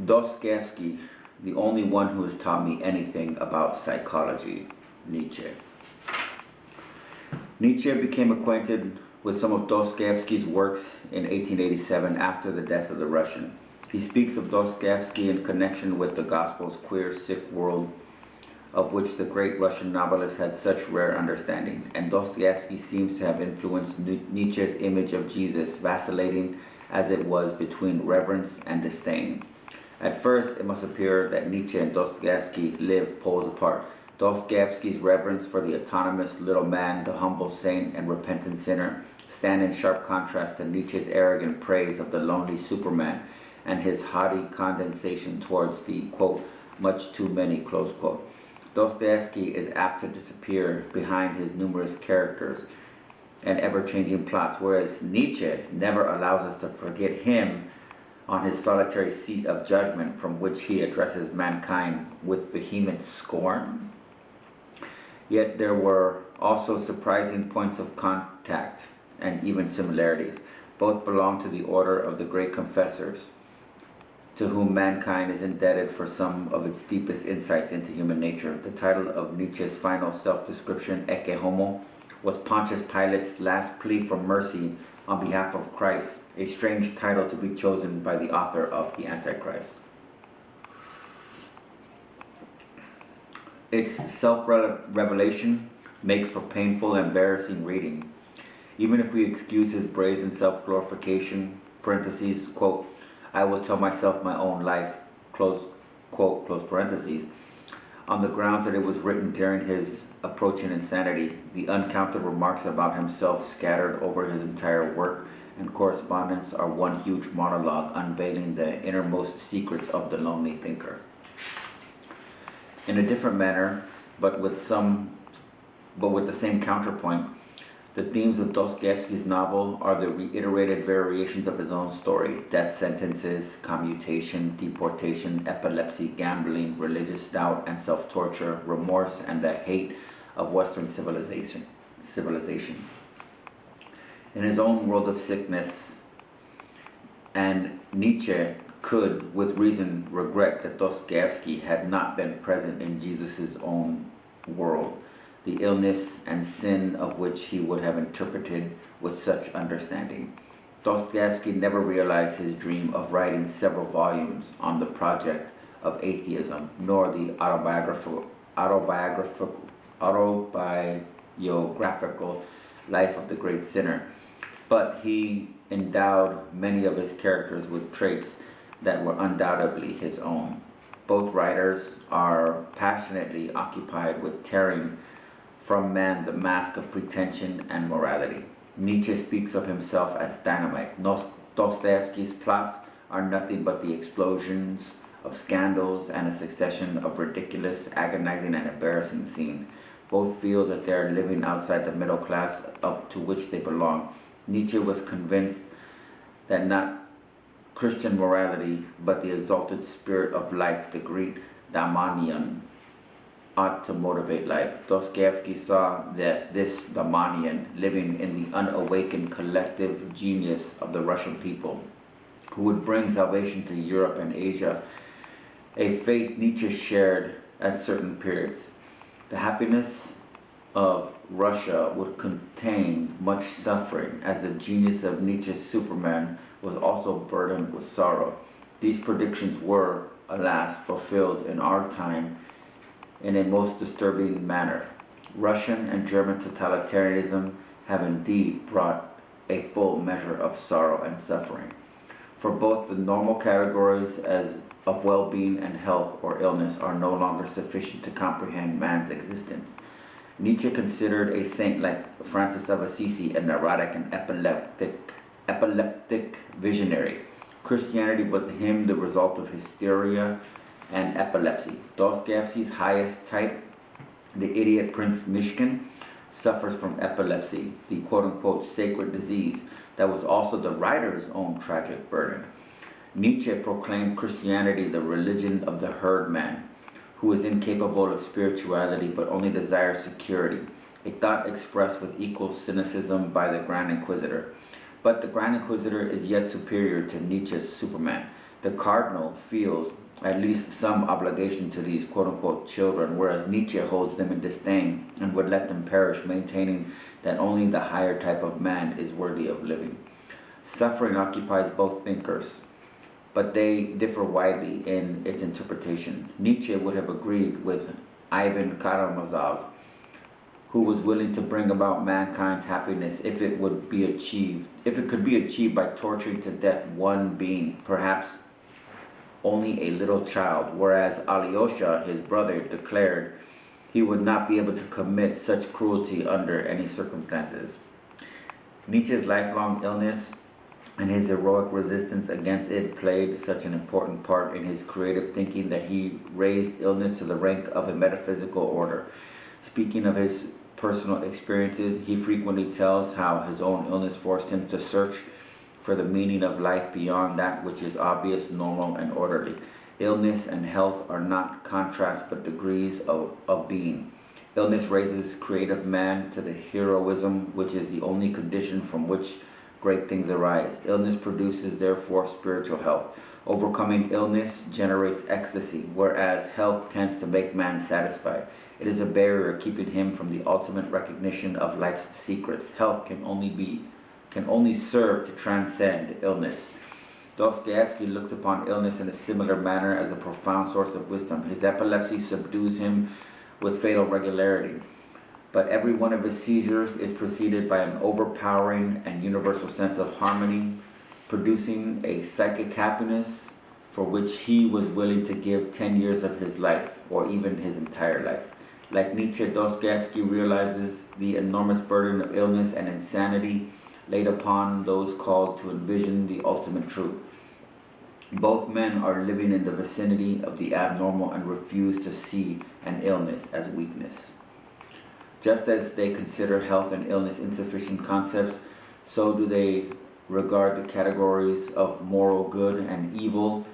Dostoevsky, the only one who has taught me anything about psychology. Nietzsche. Nietzsche became acquainted with some of Dostoevsky's works in 1887 after the death of the Russian. He speaks of Dostoevsky in connection with the Gospel's queer, sick world, of which the great Russian novelist had such rare understanding, and Dostoevsky seems to have influenced Nietzsche's image of Jesus, vacillating as it was between reverence and disdain. At first, it must appear that Nietzsche and Dostoevsky live poles apart. Dostoevsky's reverence for the autonomous little man, the humble saint and repentant sinner, stand in sharp contrast to Nietzsche's arrogant praise of the lonely Superman and his haughty condescension towards the, quote, much too many, close quote. Dostoevsky is apt to disappear behind his numerous characters and ever-changing plots, whereas Nietzsche never allows us to forget him on his solitary seat of judgment, from which he addresses mankind with vehement scorn. Yet there were also surprising points of contact and even similarities. Both belong to the order of the great confessors, to whom mankind is indebted for some of its deepest insights into human nature. The title of Nietzsche's final self-description, Ecce Homo, was Pontius Pilate's last plea for mercy on behalf of Christ, a strange title to be chosen by the author of the Antichrist. Its self-revelation makes for painful, embarrassing reading. Even if we excuse his brazen self-glorification, parentheses, quote, I will tell myself my own life, close quote, close parentheses, on the grounds that it was written during his approaching insanity, the uncounted remarks about himself scattered over his entire work and correspondence are one huge monologue unveiling the innermost secrets of the lonely thinker. In a different manner, but with the same counterpoint, the themes of Dostoevsky's novel are the reiterated variations of his own story: death sentences, commutation, deportation, epilepsy, gambling, religious doubt and self-torture, remorse, and the hate of Western civilization. In his own world of sickness, and Nietzsche could, with reason, regret that Dostoevsky had not been present in Jesus' own world, the illness and sin of which he would have interpreted with such understanding. Dostoevsky never realized his dream of writing several volumes on the project of atheism, nor the autobiographical life of the great sinner, but he endowed many of his characters with traits that were undoubtedly his own. Both writers are passionately occupied with tearing from man the mask of pretension and morality. Nietzsche speaks of himself as dynamite. Dostoevsky's plots are nothing but the explosions of scandals and a succession of ridiculous, agonizing, and embarrassing scenes. Both feel that they are living outside the middle class up to which they belong. Nietzsche was convinced that not Christian morality, but the exalted spirit of life, the Greek daimonion, ought to motivate life. Dostoevsky saw that this daimonion living in the unawakened collective genius of the Russian people, who would bring salvation to Europe and Asia, a faith Nietzsche shared at certain periods. The happiness of Russia would contain much suffering, as the genius of Nietzsche's Superman was also burdened with sorrow. These predictions were, alas, fulfilled in our time in a most disturbing manner. Russian and German totalitarianism have indeed brought a full measure of sorrow and suffering. For both the normal categories of well-being and health or illness are no longer sufficient to comprehend man's existence. Nietzsche considered a saint like Francis of Assisi a neurotic and epileptic visionary. Christianity was to him the result of hysteria and epilepsy. Dostoevsky's highest type, the idiot Prince Mishkin, suffers from epilepsy, the quote-unquote sacred disease that was also the writer's own tragic burden. Nietzsche proclaimed Christianity the religion of the herd man, who is incapable of spirituality but only desires security, a thought expressed with equal cynicism by the Grand Inquisitor. But the Grand Inquisitor is yet superior to Nietzsche's Superman. The cardinal feels at least some obligation to these quote unquote children, whereas Nietzsche holds them in disdain and would let them perish, maintaining that only the higher type of man is worthy of living. Suffering occupies both thinkers, but they differ widely in its interpretation. Nietzsche would have agreed with Ivan Karamazov, who was willing to bring about mankind's happiness if it could be achieved by torturing to death one being, perhaps only a little child, whereas Alyosha, his brother, declared he would not be able to commit such cruelty under any circumstances. Nietzsche's lifelong illness and his heroic resistance against it played such an important part in his creative thinking that he raised illness to the rank of a metaphysical order. Speaking of his personal experiences, he frequently tells how his own illness forced him to search for the meaning of life beyond that which is obvious, normal, and orderly. Illness and health are not contrasts but degrees of being. Illness raises creative man to the heroism which is the only condition from which great things arise. Illness produces, therefore, spiritual health. Overcoming illness generates ecstasy, whereas health tends to make man satisfied. It is a barrier keeping him from the ultimate recognition of life's secrets. Health can only serve to transcend illness. Dostoevsky looks upon illness in a similar manner as a profound source of wisdom. His epilepsy subdues him with fatal regularity, but every one of his seizures is preceded by an overpowering and universal sense of harmony, producing a psychic happiness for which he was willing to give 10 years of his life, or even his entire life. Like Nietzsche, Dostoevsky realizes the enormous burden of illness and insanity laid upon those called to envision the ultimate truth. Both men are living in the vicinity of the abnormal and refuse to see an illness as weakness. Just as they consider health and illness insufficient concepts, so do they regard the categories of moral good and evil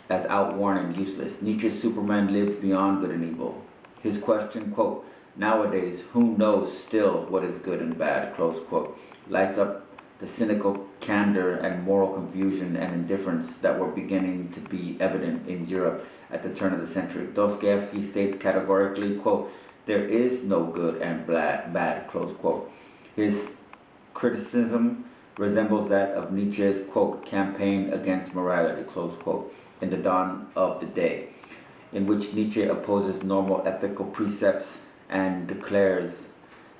as outworn and useless. Nietzsche's Superman lives beyond good and evil. His question, quote, "Nowadays, who knows still what is good and bad," close quote, lights up the cynical candor and moral confusion and indifference that were beginning to be evident in Europe at the turn of the century. Dostoevsky states categorically, quote, "There is no good and bad," close quote. His criticism resembles that of Nietzsche's, quote, "campaign against morality," close quote, in The Dawn of the Day, in which Nietzsche opposes normal ethical precepts and declares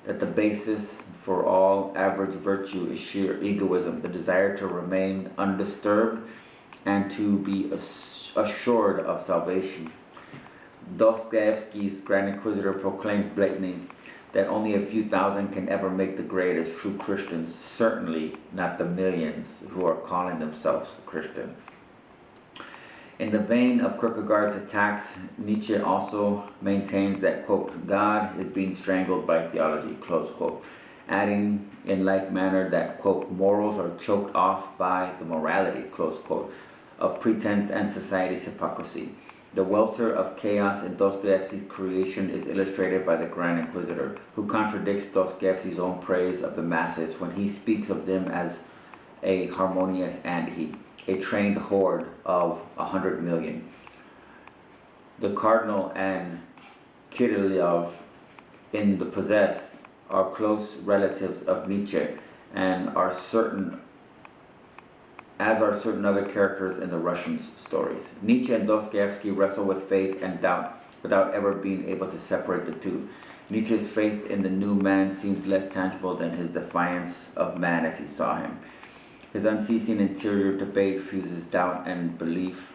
that the basis for all average virtue is sheer egoism, the desire to remain undisturbed and to be assured of salvation. Dostoevsky's Grand Inquisitor proclaims blatantly that only a few thousand can ever make the grade as true Christians, certainly not the millions who are calling themselves Christians. In the vein of Kierkegaard's attacks, Nietzsche also maintains that, quote, "God is being strangled by theology," close quote, adding in like manner that, quote, "morals are choked off by the morality," close quote, of pretense and society's hypocrisy. The welter of chaos in Dostoevsky's creation is illustrated by the Grand Inquisitor, who contradicts Dostoevsky's own praise of the masses when he speaks of them as a harmonious ant-heap, a trained horde of 100 million. The Cardinal and Kirillov in The Possessed are close relatives of Nietzsche and are certain other characters in the Russian stories. Nietzsche and Dostoevsky wrestle with faith and doubt without ever being able to separate the two. Nietzsche's faith in the new man seems less tangible than his defiance of man as he saw him. His unceasing interior debate fuses doubt and belief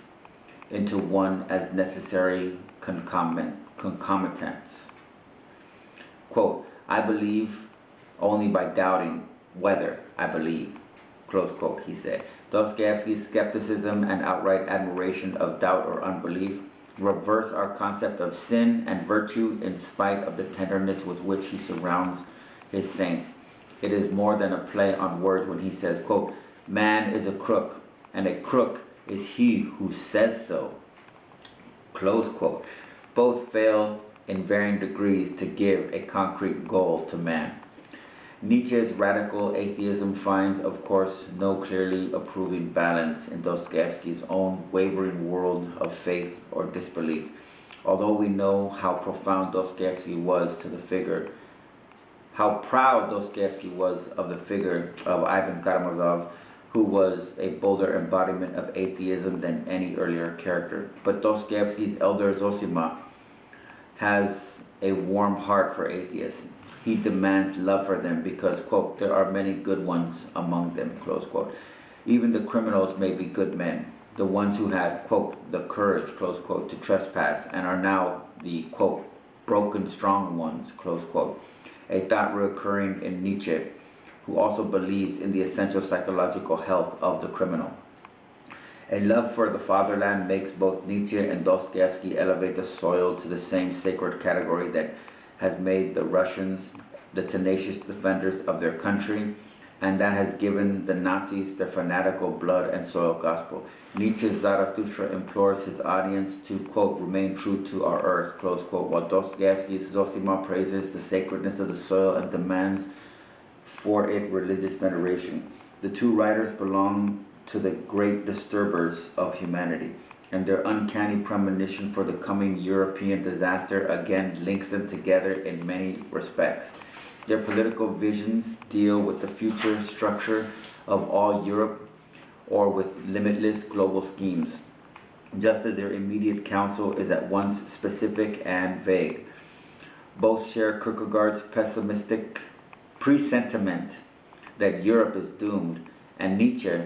into one as necessary concomitants. Quote, "I believe only by doubting whether I believe," close quote, he said. Dostoevsky's skepticism and outright admiration of doubt or unbelief reverse our concept of sin and virtue in spite of the tenderness with which he surrounds his saints. It is more than a play on words when he says, quote, "Man is a crook, and a crook is he who says so," close quote. Both fail in varying degrees to give a concrete goal to man. Nietzsche's radical atheism finds, of course, no clearly approving balance in Dostoevsky's own wavering world of faith or disbelief. Although we know how profound Dostoevsky was to the figure, how proud Dostoevsky was of the figure of Ivan Karamazov, who was a bolder embodiment of atheism than any earlier character. But Dostoevsky's elder Zosima has a warm heart for atheists. He demands love for them because, quote, there are many good ones among them, close quote. Even the criminals may be good men, the ones who had, quote, the courage, close quote, to trespass and are now the, quote, broken strong ones, close quote. A thought recurring in Nietzsche, who also believes in the essential psychological health of the criminal. A love for the fatherland makes both Nietzsche and Dostoevsky elevate the soil to the same sacred category that has made the Russians the tenacious defenders of their country, and that has given the Nazis their fanatical blood and soil gospel. Nietzsche's Zarathustra implores his audience to, quote, remain true to our earth, close quote, while Dostoevsky's Zosima praises the sacredness of the soil and demands for it religious veneration. The two writers belong to the great disturbers of humanity, and their uncanny premonition for the coming European disaster again links them together in many respects. Their political visions deal with the future structure of all Europe or with limitless global schemes, just as their immediate counsel is at once specific and vague. Both share Kierkegaard's pessimistic presentiment that Europe is doomed, and Nietzsche,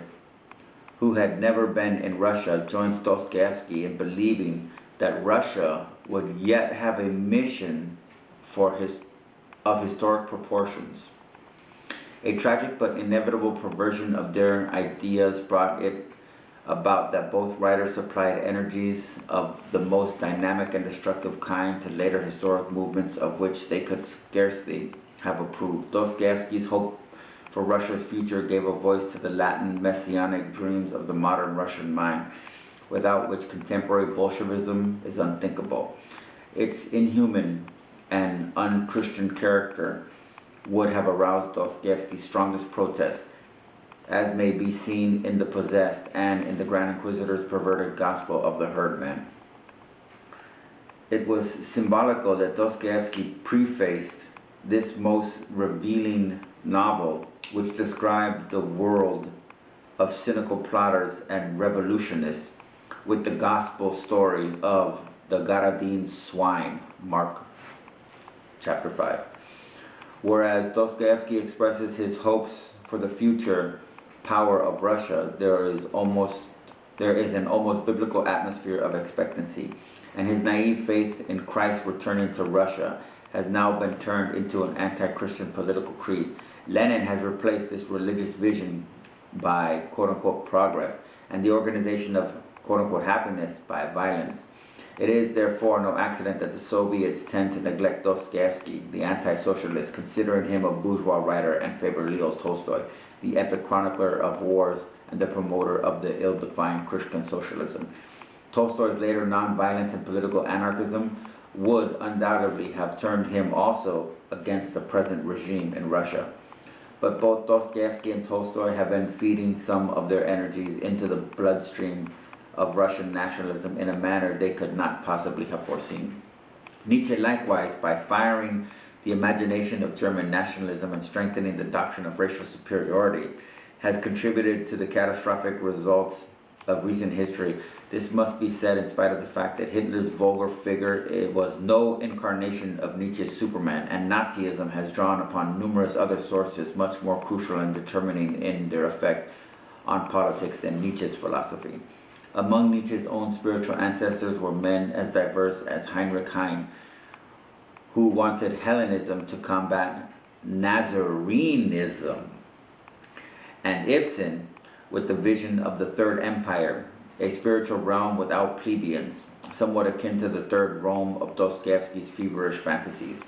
who had never been in Russia, joins Dostoevsky in believing that Russia would yet have a mission of historic proportions. A tragic but inevitable perversion of their ideas brought it about that both writers supplied energies of the most dynamic and destructive kind to later historic movements of which they could scarcely have approved. Dostoevsky's hope for Russia's future gave a voice to the Latin messianic dreams of the modern Russian mind, without which contemporary Bolshevism is unthinkable. Its inhuman and unchristian character would have aroused Dostoevsky's strongest protest, as may be seen in The Possessed and in the Grand Inquisitor's perverted gospel of the herdman. It was symbolical that Dostoevsky prefaced this most revealing novel, which described the world of cynical plotters and revolutionists, with the gospel story of the Garadine swine, Mark chapter 5. Whereas Dostoevsky expresses his hopes for the future power of Russia, there is an almost biblical atmosphere of expectancy, and his naive faith in Christ returning to Russia has now been turned into an anti-Christian political creed. Lenin has replaced this religious vision by quote-unquote progress and the organization of quote-unquote happiness by violence. It is therefore no accident that the Soviets tend to neglect Dostoevsky, the anti-socialist, considering him a bourgeois writer, and favor Leo Tolstoy, the epic chronicler of wars and the promoter of the ill-defined Christian socialism. Tolstoy's later nonviolence and political anarchism would undoubtedly have turned him also against the present regime in Russia. But both Dostoevsky and Tolstoy have been feeding some of their energies into the bloodstream of Russian nationalism in a manner they could not possibly have foreseen. Nietzsche likewise, by firing the imagination of German nationalism and strengthening the doctrine of racial superiority, has contributed to the catastrophic results of recent history. This must be said in spite of the fact that Hitler's vulgar figure was no incarnation of Nietzsche's Superman, and Nazism has drawn upon numerous other sources much more crucial and determining in their effect on politics than Nietzsche's philosophy. Among Nietzsche's own spiritual ancestors were men as diverse as Heinrich Heine, who wanted Hellenism to combat Nazarenism, and Ibsen with the vision of the Third Empire, a spiritual realm without plebeians, somewhat akin to the Third Rome of Dostoevsky's feverish fantasies.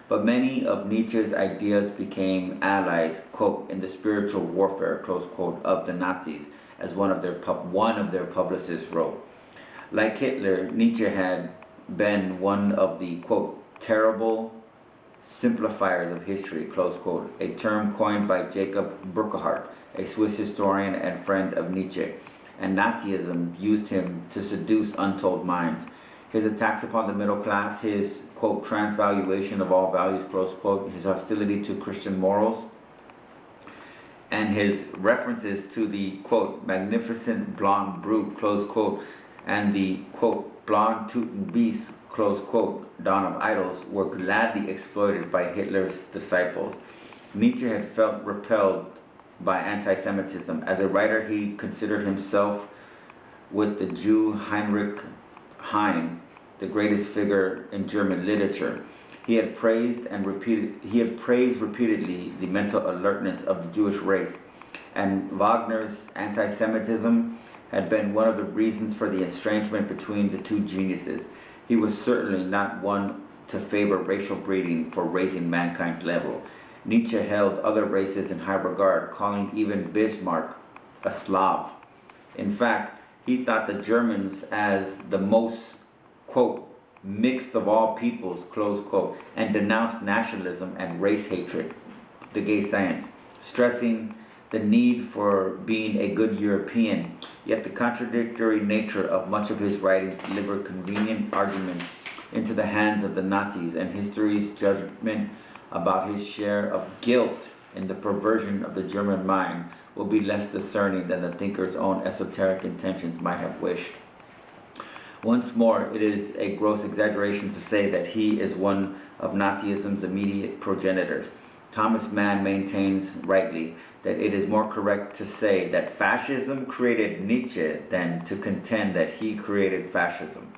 But many of Nietzsche's ideas became allies, quote, in the spiritual warfare, close quote, of the Nazis, as one of their publicists wrote. Like Hitler, Nietzsche had been one of the, quote, terrible simplifiers of history, close quote, a term coined by Jacob Burckhardt, a Swiss historian and friend of Nietzsche, and Nazism used him to seduce untold minds. His attacks upon the middle class, his, quote, transvaluation of all values, close quote, his hostility to Christian morals, and his references to the, quote, magnificent blonde brute, close quote, and the, quote, blonde Teuton beast, close quote, dawn of idols, were gladly exploited by Hitler's disciples. Nietzsche had felt repelled by anti-Semitism. As a writer, he considered himself, with the Jew Heinrich Heine, the greatest figure in German literature. He had praised repeatedly the mental alertness of the Jewish race, and Wagner's anti-Semitism had been one of the reasons for the estrangement between the two geniuses. He was certainly not one to favor racial breeding for raising mankind's level. Nietzsche held other races in high regard, calling even Bismarck a Slav. In fact, he thought the Germans as the most, quote, mixed of all peoples, close quote, and denounced nationalism and race hatred, the gay science, stressing the need for being a good European. Yet the contradictory nature of much of his writings delivered convenient arguments into the hands of the Nazis, and history's judgment about his share of guilt in the perversion of the German mind will be less discerning than the thinker's own esoteric intentions might have wished. Once more, it is a gross exaggeration to say that he is one of Nazism's immediate progenitors. Thomas Mann maintains rightly that it is more correct to say that fascism created Nietzsche than to contend that he created fascism.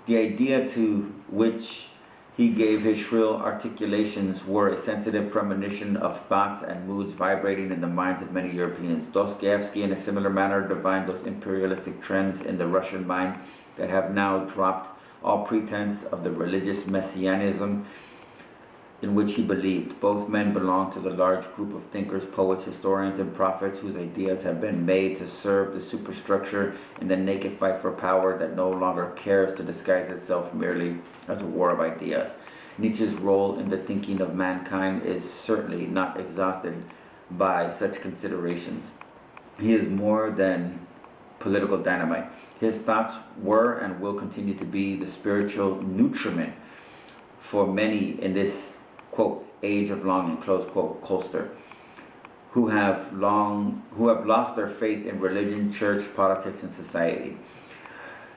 The idea to which he gave his shrill articulations were a sensitive premonition of thoughts and moods vibrating in the minds of many Europeans. Dostoevsky, in a similar manner, divined those imperialistic trends in the Russian mind that have now dropped all pretense of the religious messianism in which he believed. Both men belong to the large group of thinkers, poets, historians, and prophets whose ideas have been made to serve the superstructure in the naked fight for power that no longer cares to disguise itself merely as a war of ideas. Nietzsche's role in the thinking of mankind is certainly not exhausted by such considerations. He is more than political dynamite. His thoughts were and will continue to be the spiritual nutriment for many in this, quote, age of longing, close quote, Colster, who have lost their faith in religion, church, politics, and society.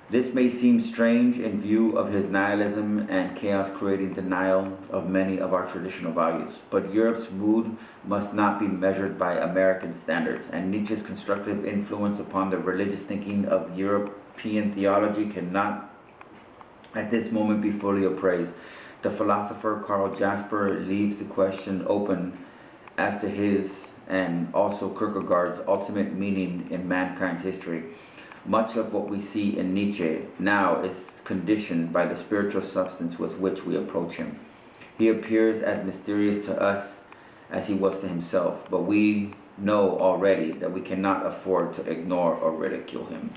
This may seem strange in view of his nihilism and chaos-creating denial of many of our traditional values, but Europe's mood must not be measured by American standards, and Nietzsche's constructive influence upon the religious thinking of European theology cannot at this moment be fully appraised. The philosopher Karl Jasper leaves the question open as to his and also Kierkegaard's ultimate meaning in mankind's history. Much of what we see in Nietzsche now is conditioned by the spiritual substance with which we approach him. He appears as mysterious to us as he was to himself, but we know already that we cannot afford to ignore or ridicule him.